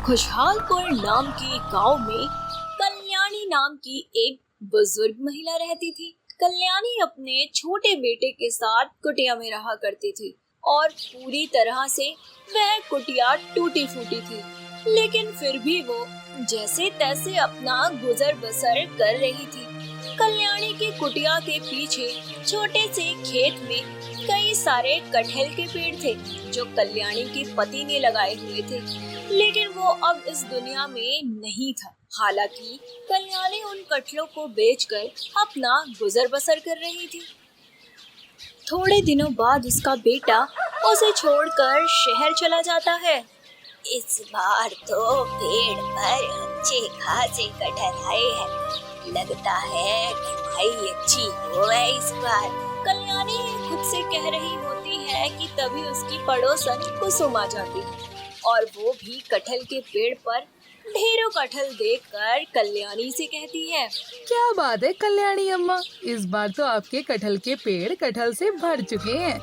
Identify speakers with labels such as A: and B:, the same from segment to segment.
A: खुशहालपुर नाम के गांव में कल्याणी नाम की एक बुजुर्ग महिला रहती थी। कल्याणी अपने छोटे बेटे के साथ कुटिया में रहा करती थी और पूरी तरह से वह कुटिया टूटी फूटी थी, लेकिन फिर भी वो जैसे तैसे अपना गुजर बसर कर रही थी। कल्याणी की कुटिया के पीछे छोटे से खेत में कई सारे कटहल के पेड़ थे जो कल्याणी के पति ने लगाए हुए थे, लेकिन वो अब इस दुनिया में नहीं था। हालांकि कल्याणी उन कटहलों को बेचकर अपना गुजर बसर कर रही थी। थोड़े दिनों बाद उसका बेटा उसे छोड़कर शहर चला जाता है। इस बार तो पेड़ पर अच्छे खासे कटहल आए हैं, लगता है कमाई अच्छी हुआ इस बार। कल्याणी खुद से कह रही होती है कि तभी उसकी पड़ोसन कुसुम आ जाती है और वो भी कटहल के पेड़ पर ढेरों कटहल देखकर कल्याणी से कहती है,
B: क्या बात है कल्याणी अम्मा, इस बार तो आपके कटहल के पेड़ कटहल से भर चुके हैं।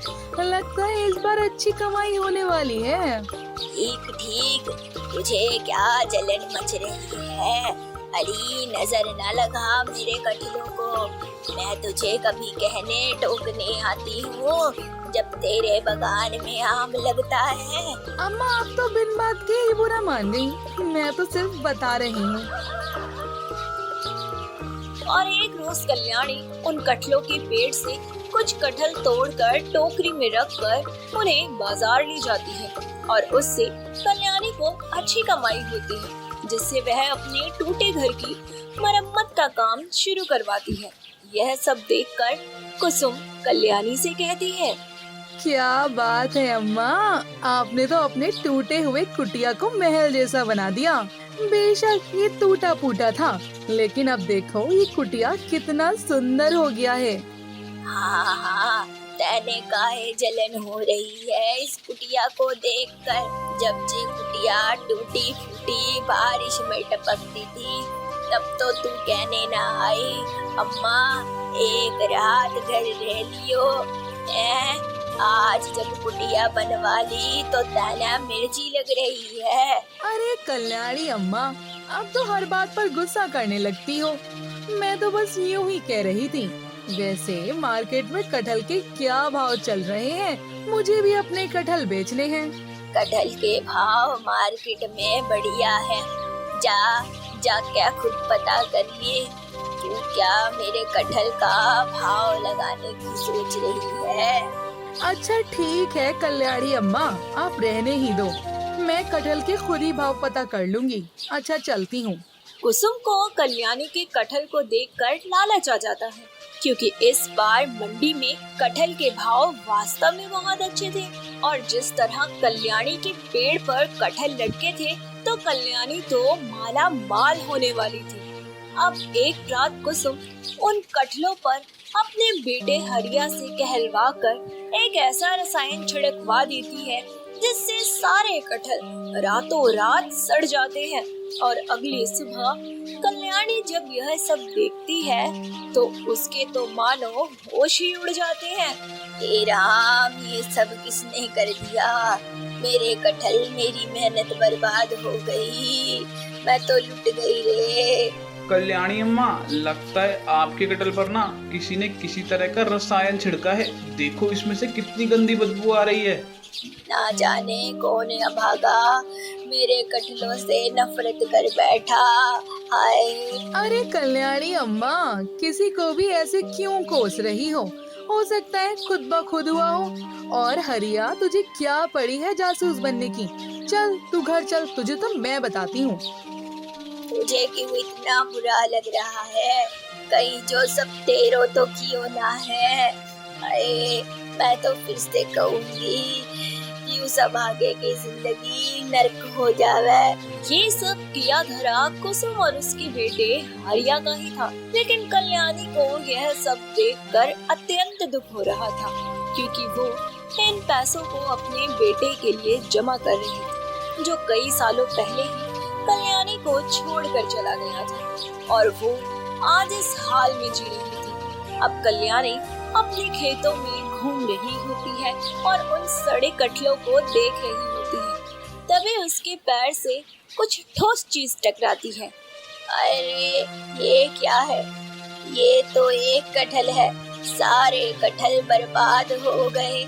B: लगता है इस बार अच्छी कमाई होने वाली है।
C: ठीक ठीक, तुझे क्या जलन मच रही है? अरे नजर न लगा मेरे कटहलों को। मैं तुझे कभी कहने टोकने आती हूँ जब तेरे बगान में आम लगता है।
B: अम्मा आप तो बिन बात के ही बुरा मान गई, मैं तो सिर्फ बता रही हूँ।
A: और एक रोज कल्याणी उन कटहलों के पेड़ से कुछ कटहल तोड़कर टोकरी में रखकर उन्हें बाजार ले जाती है और उससे कल्याणी को अच्छी कमाई होती है, जिससे वह अपने टूटे घर की मरम्मत का काम शुरू करवाती है। यह सब देखकर कुसुम कल्याणी से कहती है,
B: क्या बात है अम्मा, आपने तो अपने टूटे हुए कुटिया को महल जैसा बना दिया। बेशक ये टूटा फूटा था, लेकिन अब देखो ये कुटिया कितना सुंदर हो गया है।
C: हाँ हाँ, तेने काहे जलन हो रही है इस कुटिया को देखकर? जब से कुटिया टूटी फूटी बारिश में टपकती थी तब तो तू कहने ना आई, अम्मा एक रात घर रह लियो। आज जब कुटिया बनवा ली तो ताना मिर्ची लग रही है।
B: अरे कल्याणी अम्मा, अब तो हर बात पर गुस्सा करने लगती हो। मैं तो बस यूं ही कह रही थी। वैसे मार्केट में कटहल के क्या भाव चल रहे हैं? मुझे भी अपने कटहल बेचने हैं।
C: कटहल के भाव मार्केट में बढ़िया है, जा क्या खुद पता करिए। तू क्या मेरे कटहल का भाव लगाने की सोच रही है?
B: अच्छा ठीक है कल्याणी अम्मा, आप रहने ही दो, मैं कटहल के खुद ही भाव पता कर लूंगी। अच्छा चलती हूँ।
A: कुसुम को कल्याणी के कटहल को देखकर लालच आ जाता है, क्योंकि इस बार मंडी में कटहल के भाव वास्तव में बहुत अच्छे थे और जिस तरह कल्याणी के पेड़ पर कटहल लटके थे तो कल्याणी तो माला माल होने वाली थी। अब एक रात कुसुम उन कटहलों पर अपने बेटे हरिया से कहलवा कर एक ऐसा रसायन छिड़कवा देती है जिससे सारे कटहल रातों रात सड़ जाते हैं। और अगली सुबह कल्याणी जब यह सब देखती है तो उसके तो मानो होश ही उड़ जाते हैं।
C: हे राम, ये सब किसने कर दिया? मेरे कटहल, मेरी मेहनत बर्बाद हो गई, मैं तो लुट गई रे।
D: कल्याणी अम्मा, लगता है आपके कटहल पर ना किसी ने किसी तरह का रसायन छिड़का है। देखो इसमें से कितनी गंदी बदबू आ रही है।
C: ना जाने कौन अभागा मेरे कटहलों से नफरत कर बैठा। हाय।
B: अरे कल्याणी अम्मा, किसी को भी ऐसे क्यों कोस रही हो सकता है खुद ब खुद हुआ हो। और हरिया, तुझे क्या पड़ी है जासूस बनने की? चल तू घर चल, तुझे तो मैं बताती हूँ।
C: तुझे क्यों इतना बुरा लग रहा है? कहीं जो सब तेरो तो क्यों ना है? अरे मैं तो फिर से कहूँगी, यूं सब आगे की जिंदगी नर्क हो जावे।
A: ये सब किया धरा कुसुम और उसके बेटे हरिया का ही था, लेकिन कल्याणी को यह सब देखकर अत्यंत दुख हो रहा था, क्योंकि वो इन पैसों को अपने बेटे के लिए जमा कर रही थी, जो कई सालों पहले ही कल्याणी को छोड़कर चला गया था और वो आज इस हाल में जी रही थी। अब कल्याणी अपने खेतों में घूम रही होती है और उन सड़े कटहलों को देख रही होती है। तभी उसके पैर से कुछ ठोस चीज टकराती है।
C: अरे ये क्या है? ये तो एक कटहल है। सारे कटहल बर्बाद हो गए,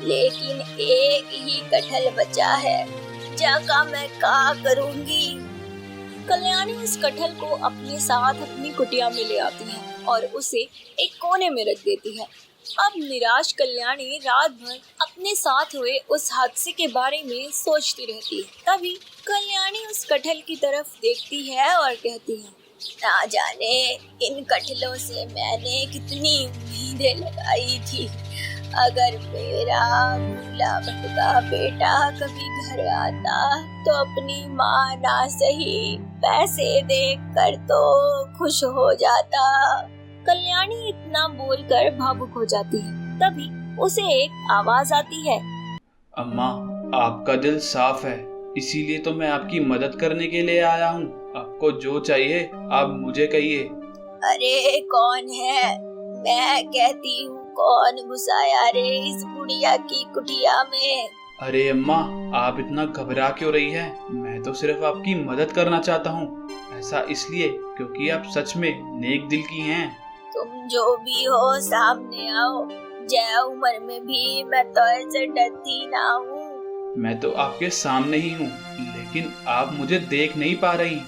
C: लेकिन एक ही कटहल बचा है। जाका मैं क्या करूंगी?
A: कल्याणी उस कटहल को अपने साथ अपनी कुटिया में ले आती है और उसे एक कोने में रख देती है। अब निराश कल्याणी रात भर अपने साथ हुए उस हादसे के बारे में सोचती रहती है। तभी कल्याणी उस कटहल की तरफ देखती है और कहती है,
C: ना जाने इन कटहलों से मैंने कितनी उम्मीदें लगाई थी। अगर मेरा भूला भटका बेटा कभी घर आता तो अपनी माँ ना सही पैसे देकर तो खुश हो जाता।
A: कल्याणी इतना बोलकर भावुक हो जाती है। तभी उसे एक आवाज आती है,
D: अम्मा, आपका दिल साफ है, इसीलिए तो मैं आपकी मदद करने के लिए आया हूँ। आपको जो चाहिए आप मुझे कहिए।
C: अरे कौन है? मैं कहती हूँ कौन घुसाया रे इस बुढ़िया की कुटिया में?
D: अरे अम्मा, आप इतना घबरा क्यों रही है? मैं तो सिर्फ आपकी मदद करना चाहता हूँ। ऐसा इसलिए क्योंकि आप सच में नेक दिल की हैं।
C: तुम जो भी हो सामने आओ। जय उम्र में भी मैं तो ऐसे डरती ना हूँ।
D: मैं तो आपके सामने ही हूँ, लेकिन आप मुझे देख नहीं पा रही।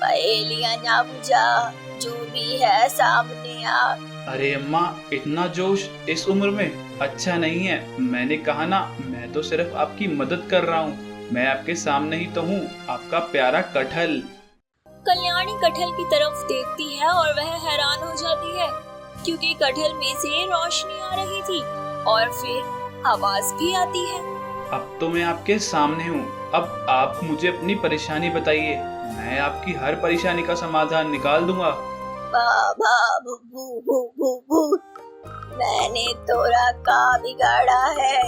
C: पहेलियां ना बुझा, जो भी है सामने आ।
D: अरे अम्मा, इतना जोश इस उम्र में अच्छा नहीं है। मैंने कहा ना, मैं तो सिर्फ आपकी मदद कर रहा हूँ। मैं आपके सामने ही तो हूँ, आपका प्यारा कटहल।
A: कल्याणी कटहल की तरफ देखती है और वह हैरान हो जाती है क्योंकि कटहल में से रोशनी आ रही थी और फिर आवाज भी आती है।
D: अब तो मैं आपके सामने हूँ। अब आप मुझे अपनी परेशानी बताइए, मैं आपकी हर परेशानी का समाधान निकाल दूंगा।
C: बाबा बुबू बुबू भूत, मैंने तोरा का बिगाड़ा है।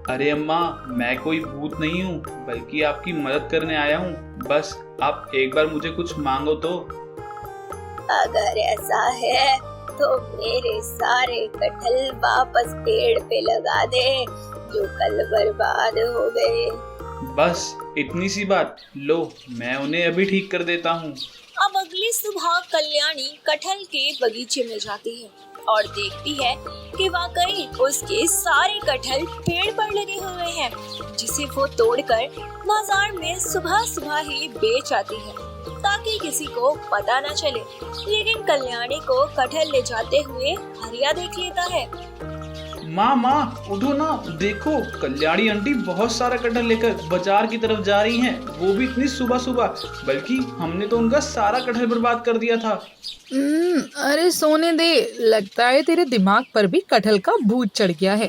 D: अरे अम्मा, मैं कोई भूत नहीं हूँ, बल्कि आपकी मदद करने आया हूँ। बस आप एक बार मुझे कुछ मांगो तो।
C: अगर ऐसा है तो मेरे सारे कटहल वापस पेड़ पे लगा दे जो कल बर्बाद हो गए।
D: बस इतनी सी बात, लो मैं उन्हें अभी ठीक कर देता हूँ।
A: अब अगली सुबह कल्याणी कटहल के बगीचे में जाती है और देखती है कि वाकई उसके सारे कटहल पेड़ पर लगे हुए हैं, जिसे वो तोड़कर बाजार में सुबह सुबह ही बेच आती है ताकि किसी को पता न चले। लेकिन कल्याणी को कटहल ले जाते हुए हरिया देख लेता है।
D: माँ माँ, उठो ना, देखो कल्याणी आंटी बहुत सारा कटहल लेकर बाजार की तरफ जा रही हैं, वो भी इतनी सुबह सुबह। बल्कि हमने तो उनका सारा कटहल बर्बाद कर दिया था।
B: अरे सोने दे, लगता है तेरे दिमाग पर भी कटहल का भूत चढ़ गया है।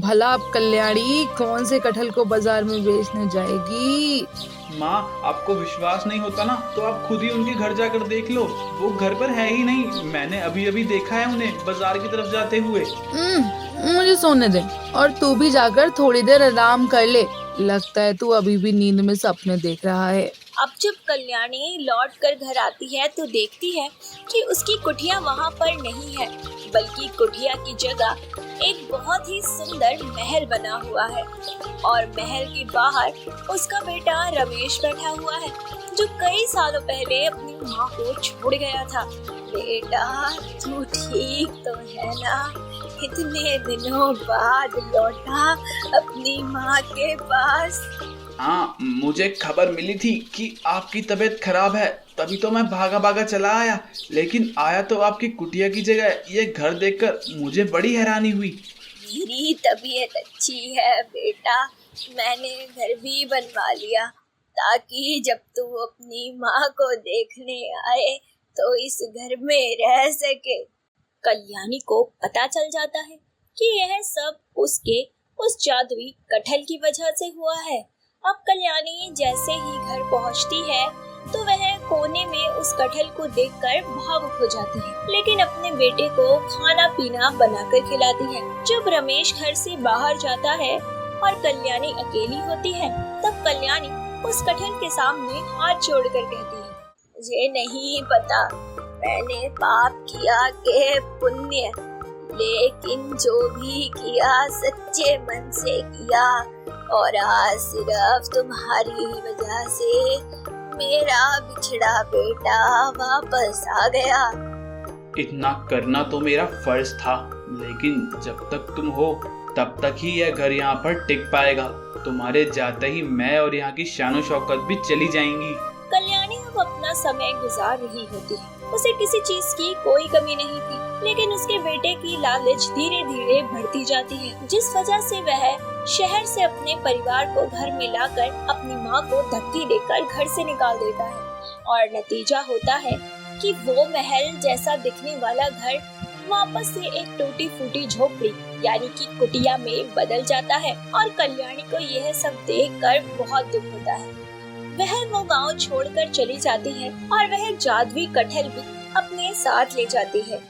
B: भला अब कल्याणी कौन से कटहल को बाजार में बेचने जाएगी?
D: माँ, आपको विश्वास नहीं होता ना तो आप खुद ही उनके घर जाकर देख लो। वो घर पर है ही नहीं। मैंने अभी अभी देखा है उन्हें बाजार की तरफ जाते हुए।
B: मुझे सोने दे और तू भी जाकर थोड़ी देर आराम कर ले। लगता है तू अभी भी नींद में सपने देख रहा है।
A: अब जब कल्याणी लौट कर घर आती है तो देखती है कि उसकी कुटिया वहाँ पर नहीं है, बल्कि कुटिया की जगह एक बहुत ही सुंदर महल बना हुआ है और महल के बाहर उसका बेटा रमेश बैठा हुआ है, जो कई सालों पहले अपनी माँ को छोड़ गया था।
C: बेटा, तू ठीक तो है ना? इतने दिनों बाद लौटा अपनी माँ के पास।
D: हाँ, मुझे खबर मिली थी कि आपकी तबीयत खराब है, तभी तो मैं भागा भागा चला आया। लेकिन आया तो आपकी कुटिया की जगह ये घर देखकर मुझे बड़ी हैरानी हुई।
C: मेरी तबीयत अच्छी है बेटा। मैंने घर भी बनवा लिया ताकि जब तू अपनी माँ को देखने आए तो इस घर में रह सके।
A: कल्याणी को पता चल जाता है कि यह सब उसके उस जादुई कटहल की वजह से हुआ है। अब कल्याणी जैसे ही घर पहुंचती है तो वह कोने में उस कटहल को देखकर भावुक हो जाती है, लेकिन अपने बेटे को खाना पीना बनाकर खिलाती है। जब रमेश घर से बाहर जाता है और कल्याणी अकेली होती है, तब कल्याणी उस कटहल के सामने हाथ जोड़कर कहती है,
C: मुझे नहीं पता मैंने पाप किया के पुण्य, लेकिन जो भी किया सच्चे मन से किया। और आज सिर्फ तुम्हारी ही वजह से मेरा बिछड़ा बेटा वापस आ गया।
D: इतना करना तो मेरा फर्ज था, लेकिन जब तक तुम हो तब तक ही यह घर यहाँ पर टिक पाएगा। तुम्हारे जाते ही मैं और यहाँ की शानो शौकत भी चली जाएंगी।
A: कल्याणी अब अपना समय गुजार रही होती है। उसे किसी चीज की कोई कमी नहीं थी, लेकिन उसके बेटे की लालच धीरे धीरे बढ़ती जाती है, जिस वजह से वह शहर से अपने परिवार को घर में लाकर अपनी माँ को धक्के देकर घर से निकाल देता है। और नतीजा होता है कि वो महल जैसा दिखने वाला घर वापस से एक टूटी फूटी झोपड़ी यानी कि कुटिया में बदल जाता है। और कल्याणी को यह सब देखकर बहुत दुख होता है। वह वो गांव छोड़कर चली जाती है और वह जादुई कटहल भी अपने साथ ले जाती है।